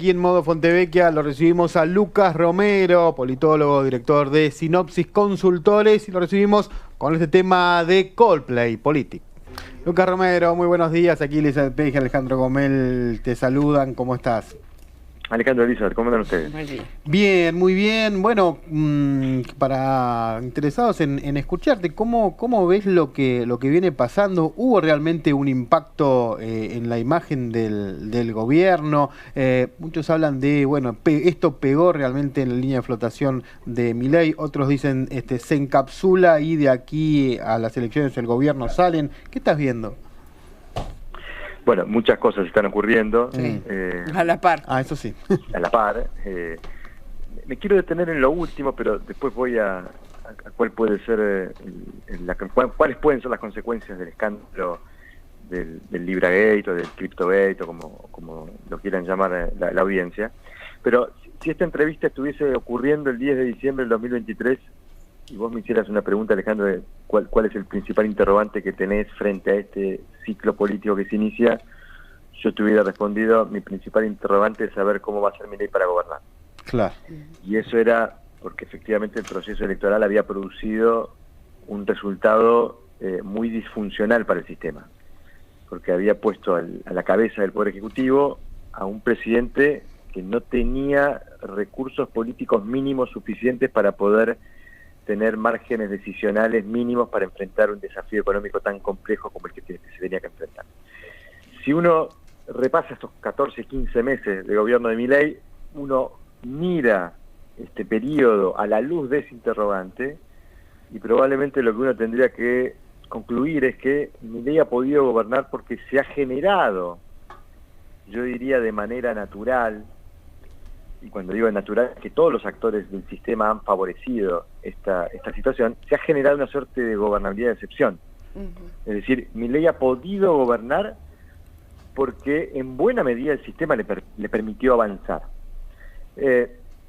Aquí en Modo Fontevecchia lo recibimos a Lucas Romero, politólogo, director de Sinopsis Consultores, y lo recibimos con este tema de Coldplay, Politic. Lucas Romero, muy buenos días. Aquí Elizabeth Page y Alejandro Gomel te saludan. ¿Cómo estás? Alejandro, Elizabeth, ¿cómo andan ustedes? Bien, muy bien. Bueno, para interesados en escucharte, ¿cómo ves lo que viene pasando? ¿Hubo realmente un impacto en la imagen del gobierno? Muchos hablan de, bueno, esto pegó realmente en la línea de flotación de Milei. Otros dicen, se encapsula y de aquí a las elecciones el gobierno salen. ¿Qué estás viendo? Bueno, muchas cosas están ocurriendo. Sí. A la par. Ah, eso sí. A la par. Me quiero detener en lo último, pero después voy a cuál puede ser cuáles pueden ser las consecuencias del escándalo del LibraGate o del CryptoGate o como lo quieran llamar la audiencia. Pero si esta entrevista estuviese ocurriendo el 10 de diciembre del 2023 y vos me hicieras una pregunta, Alejandro, de cuál es el principal interrogante que tenés frente a este ciclo político que se inicia, yo te hubiera respondido, mi principal interrogante es saber cómo va a ser Milei para gobernar. Claro. Y eso era porque efectivamente el proceso electoral había producido un resultado muy disfuncional para el sistema, porque había puesto a la cabeza del Poder Ejecutivo a un presidente que no tenía recursos políticos mínimos suficientes para poder tener márgenes decisionales mínimos para enfrentar un desafío económico tan complejo como el que se tenía que enfrentar. Si uno repasa estos 14, 15 meses de gobierno de Milei, uno mira este periodo a la luz de ese interrogante y probablemente lo que uno tendría que concluir es que Milei ha podido gobernar porque se ha generado, yo diría de manera natural, y cuando digo natural, que todos los actores del sistema han favorecido esta situación, se ha generado una suerte de gobernabilidad de excepción. Es decir, Milei ha podido gobernar porque en buena medida el sistema le permitió avanzar.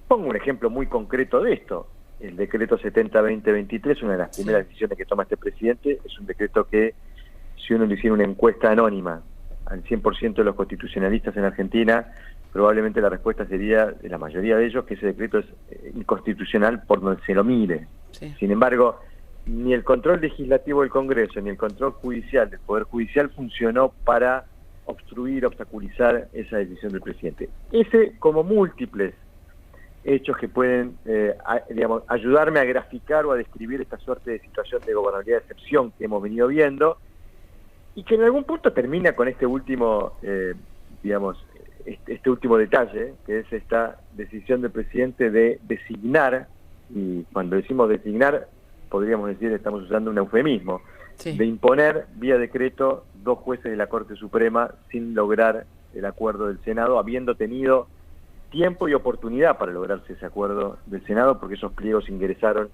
Pongo un ejemplo muy concreto de esto. El decreto 70-2023, una de las primeras decisiones que toma este presidente, es un decreto que, si uno le hiciera una encuesta anónima al 100% de los constitucionalistas en Argentina, probablemente la respuesta sería, de la mayoría de ellos, que ese decreto es inconstitucional por donde se lo mire. Sí. Sin embargo, ni el control legislativo del Congreso, ni el control judicial del Poder Judicial funcionó para obstaculizar esa decisión del presidente. Ese, como múltiples hechos que pueden, ayudarme a graficar o a describir esta suerte de situación de gobernabilidad de excepción que hemos venido viendo, y que en algún punto termina con este último, este último detalle, que es esta decisión del presidente de designar, y cuando decimos designar, podríamos decir, estamos usando un eufemismo, sí, de imponer vía decreto 2 jueces de la Corte Suprema sin lograr el acuerdo del Senado, habiendo tenido tiempo y oportunidad para lograrse ese acuerdo del Senado, porque esos pliegos ingresaron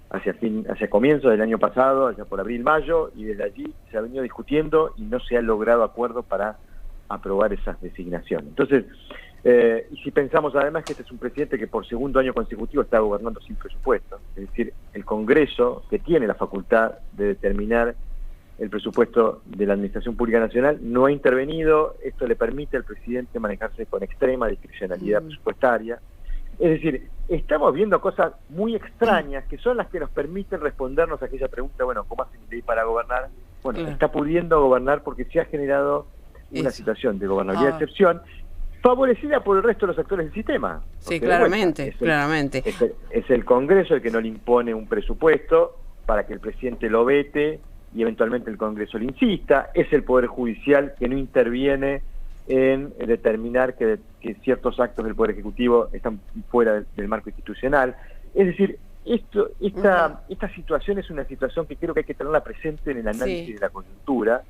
hacia comienzos del año pasado, allá por abril-mayo, y desde allí se ha venido discutiendo y no se ha logrado acuerdo para aprobar esas designaciones. Entonces, y si pensamos además que este es un presidente que por segundo año consecutivo está gobernando sin presupuesto, es decir, el Congreso, que tiene la facultad de determinar el presupuesto de la Administración Pública Nacional, no ha intervenido. Esto le permite al presidente manejarse con extrema discrecionalidad presupuestaria. Es decir, estamos viendo cosas muy extrañas que son las que nos permiten respondernos a aquella pregunta, bueno, ¿cómo hace Milei para gobernar? Bueno, claro, está pudiendo gobernar porque se ha generado una situación de gobernabilidad de excepción favorecida por el resto de los actores del sistema. Sí, claramente, claramente. Es el Congreso el que no le impone un presupuesto para que el presidente lo vete y eventualmente el Congreso le insista. Es el Poder Judicial que no interviene en determinar que ciertos actos del Poder Ejecutivo están fuera del marco institucional. Es decir, esta situación es una situación que creo que hay que tenerla presente en el análisis de la coyuntura,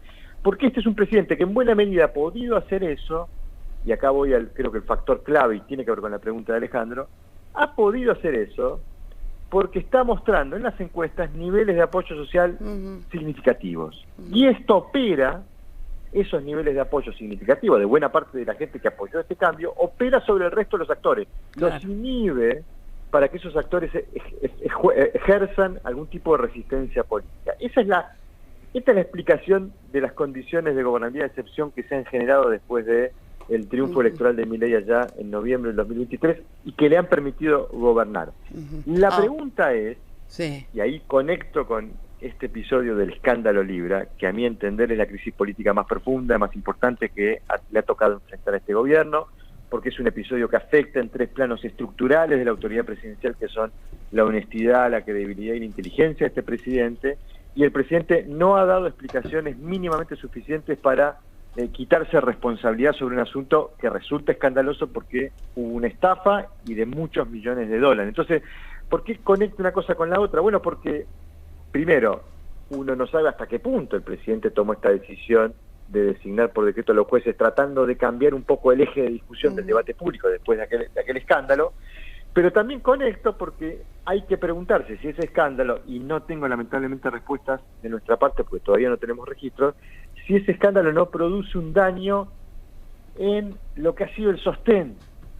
porque este es un presidente que en buena medida ha podido hacer eso, y acá voy creo que el factor clave, y tiene que ver con la pregunta de Alejandro, ha podido hacer eso porque está mostrando en las encuestas niveles de apoyo social significativos. Y esto opera, esos niveles de apoyo significativos de buena parte de la gente que apoyó este cambio, opera sobre el resto de los actores. Claro. Los inhibe para que esos actores ejerzan algún tipo de resistencia política. Esta es la explicación de las condiciones de gobernabilidad de excepción que se han generado después de el triunfo electoral de Milei allá en noviembre del 2023 y que le han permitido gobernar. La pregunta es, y ahí conecto con este episodio del escándalo Libra, que a mi entender es la crisis política más profunda, más importante que le ha tocado enfrentar a este gobierno, porque es un episodio que afecta en 3 planos estructurales de la autoridad presidencial, que son la honestidad, la credibilidad y la inteligencia de este presidente, y el presidente no ha dado explicaciones mínimamente suficientes para quitarse responsabilidad sobre un asunto que resulta escandaloso porque hubo una estafa y de muchos millones de dólares. Entonces, ¿por qué conecta una cosa con la otra? Bueno, porque primero, uno no sabe hasta qué punto el presidente tomó esta decisión de designar por decreto a los jueces, tratando de cambiar un poco el eje de discusión del debate público después de aquel escándalo, pero también conecto porque hay que preguntarse si ese escándalo, y no tengo lamentablemente respuestas de nuestra parte porque todavía no tenemos registros, si ese escándalo no produce un daño en lo que ha sido el sostén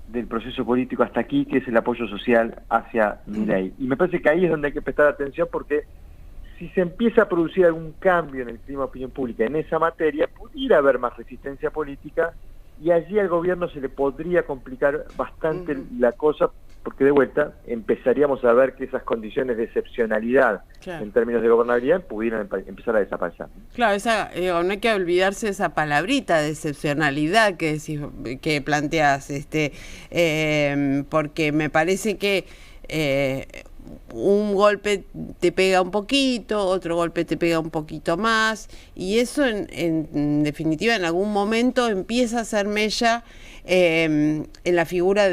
del proceso político hasta aquí, que es el apoyo social hacia Milei. Y me parece que ahí es donde hay que prestar atención, porque si se empieza a producir algún cambio en el clima de opinión pública en esa materia, pudiera haber más resistencia política y allí al gobierno se le podría complicar bastante la cosa, porque de vuelta empezaríamos a ver que esas condiciones de excepcionalidad en términos de gobernabilidad pudieran empezar a desaparecer. Claro, no hay que olvidarse esa palabrita de excepcionalidad que planteas, porque me parece que un golpe te pega un poquito, otro golpe te pega un poquito más, y eso en definitiva en algún momento empieza a hacer mella en la figura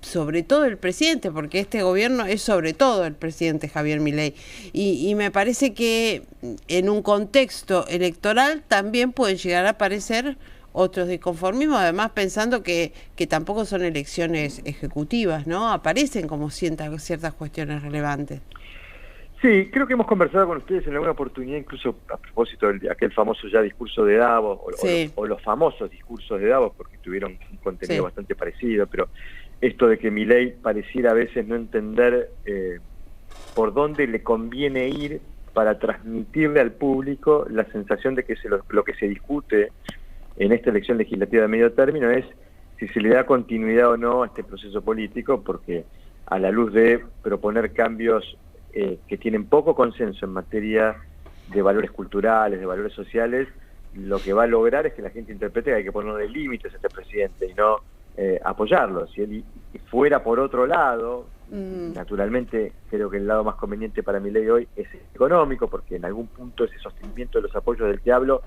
sobre todo el presidente, porque este gobierno es sobre todo el presidente Javier Milei, y me parece que en un contexto electoral también pueden llegar a aparecer otros disconformismos, además pensando que tampoco son elecciones ejecutivas, ¿no? Aparecen como ciertas cuestiones relevantes. Sí, creo que hemos conversado con ustedes en alguna oportunidad, incluso a propósito de aquel famoso ya discurso de Davos, o los famosos discursos de Davos, porque tuvieron un contenido bastante parecido, pero esto de que Milei pareciera a veces no entender por dónde le conviene ir para transmitirle al público la sensación de que lo que se discute en esta elección legislativa de medio término es si se le da continuidad o no a este proceso político, porque a la luz de proponer cambios que tienen poco consenso en materia de valores culturales, de valores sociales, lo que va a lograr es que la gente interprete que hay que ponerle límites a este presidente y no apoyarlo. Si él fuera por otro lado, naturalmente creo que el lado más conveniente para Milei hoy es económico, porque en algún punto ese sostenimiento de los apoyos del que hablo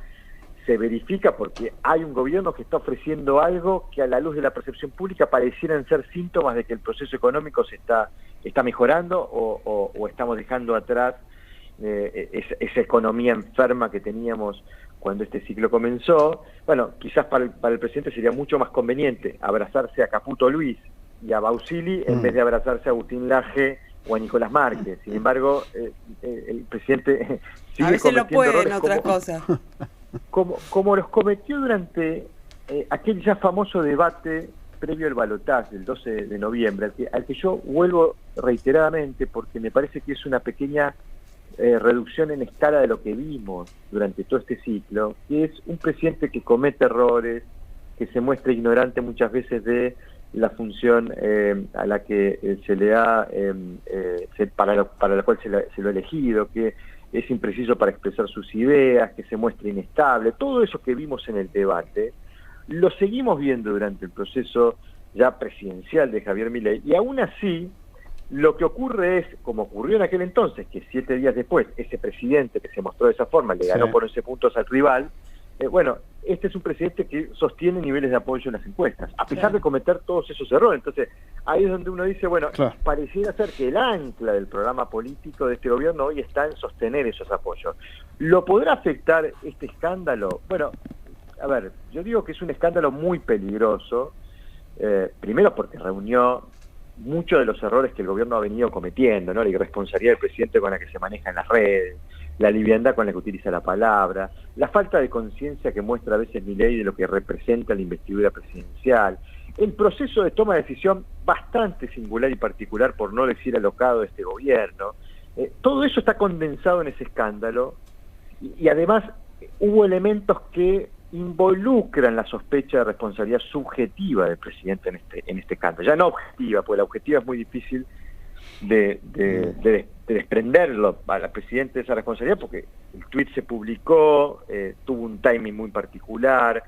se verifica porque hay un gobierno que está ofreciendo algo que a la luz de la percepción pública parecieran ser síntomas de que el proceso económico se está mejorando o estamos dejando atrás esa economía enferma que teníamos cuando este ciclo comenzó. Bueno, quizás para el presidente sería mucho más conveniente abrazarse a Caputo Luis y a Bausili en vez de abrazarse a Agustín Laje o a Nicolás Márquez. Sin embargo, el presidente sigue a veces lo pueden otras cosas. Como los cometió durante aquel ya famoso debate previo al balotaje del 12 de noviembre, al que yo vuelvo reiteradamente porque me parece que es una pequeña reducción en escala de lo que vimos durante todo este ciclo, que es un presidente que comete errores, que se muestra ignorante muchas veces de la función a la que se le ha para la cual se lo ha elegido, que es impreciso para expresar sus ideas, que se muestra inestable. Todo eso que vimos en el debate lo seguimos viendo durante el proceso ya presidencial de Javier Milei, y aún así lo que ocurre es, como ocurrió en aquel entonces, que 7 días después ese presidente que se mostró de esa forma le ganó por 11 puntos al rival. Bueno, este es un presidente que sostiene niveles de apoyo en las encuestas, a pesar de cometer todos esos errores. Entonces, ahí es donde uno dice, bueno, pareciera ser que el ancla del programa político de este gobierno hoy está en sostener esos apoyos. ¿Lo podrá afectar este escándalo? Bueno, a ver, yo digo que es un escándalo muy peligroso, primero porque reunió muchos de los errores que el gobierno ha venido cometiendo, ¿no? La irresponsabilidad del presidente con la que se maneja en las redes, la liviandad con la que utiliza la palabra, la falta de conciencia que muestra a veces Milei de lo que representa la investidura presidencial, el proceso de toma de decisión bastante singular y particular, por no decir alocado, de este gobierno. Todo eso está condensado en ese escándalo y además hubo elementos que involucran la sospecha de responsabilidad subjetiva del presidente en este escándalo. Ya no objetiva, porque la objetiva es muy difícil de desprenderlo al presidente de esa responsabilidad, porque el tuit se publicó, tuvo un timing muy particular.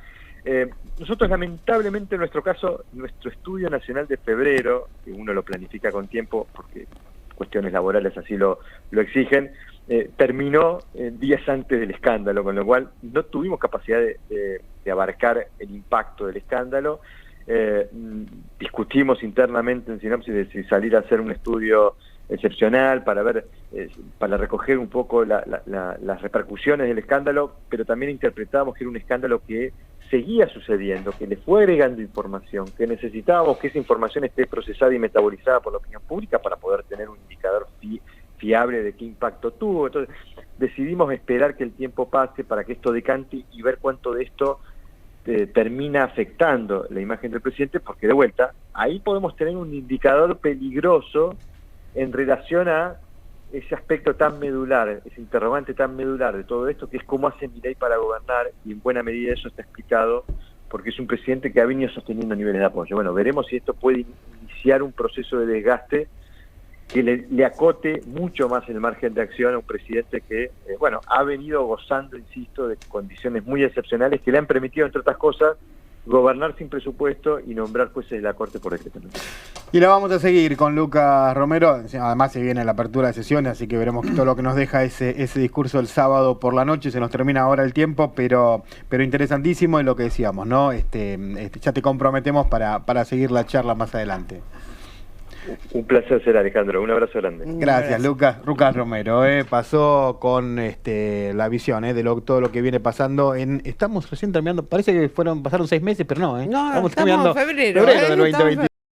Nosotros lamentablemente en nuestro caso, nuestro estudio nacional de febrero, que uno lo planifica con tiempo porque cuestiones laborales así lo exigen, terminó días antes del escándalo, con lo cual no tuvimos capacidad de abarcar el impacto del escándalo. Discutimos internamente en Sinopsis de si salir a hacer un estudio excepcional para ver, para recoger un poco las repercusiones del escándalo, pero también interpretábamos que era un escándalo que seguía sucediendo, que le fue agregando información, que necesitábamos que esa información esté procesada y metabolizada por la opinión pública para poder tener un indicador fiable de qué impacto tuvo. Entonces decidimos esperar que el tiempo pase para que esto decante y ver cuánto de esto termina afectando la imagen del presidente, porque de vuelta, ahí podemos tener un indicador peligroso en relación a ese aspecto tan medular, ese interrogante tan medular de todo esto, que es cómo hace Milei para gobernar, y en buena medida eso está explicado porque es un presidente que ha venido sosteniendo niveles de apoyo. Bueno, veremos si esto puede iniciar un proceso de desgaste que le acote mucho más el margen de acción a un presidente que, ha venido gozando, insisto, de condiciones muy excepcionales que le han permitido, entre otras cosas, gobernar sin presupuesto y nombrar jueces de la Corte por decreto. Y la vamos a seguir con Lucas Romero. Además se viene la apertura de sesiones, así que veremos todo lo que nos deja ese discurso el sábado por la noche. Se nos termina ahora el tiempo, pero interesantísimo, y lo que decíamos, ¿no? Ya te comprometemos para seguir la charla más adelante. Un placer ser, Alejandro. Un abrazo grande. Gracias, Lucas Romero. Pasó con la visión de todo lo que viene pasando. Estamos recién terminando, parece que pasaron 6 meses, pero no. No, estamos en febrero del 2021.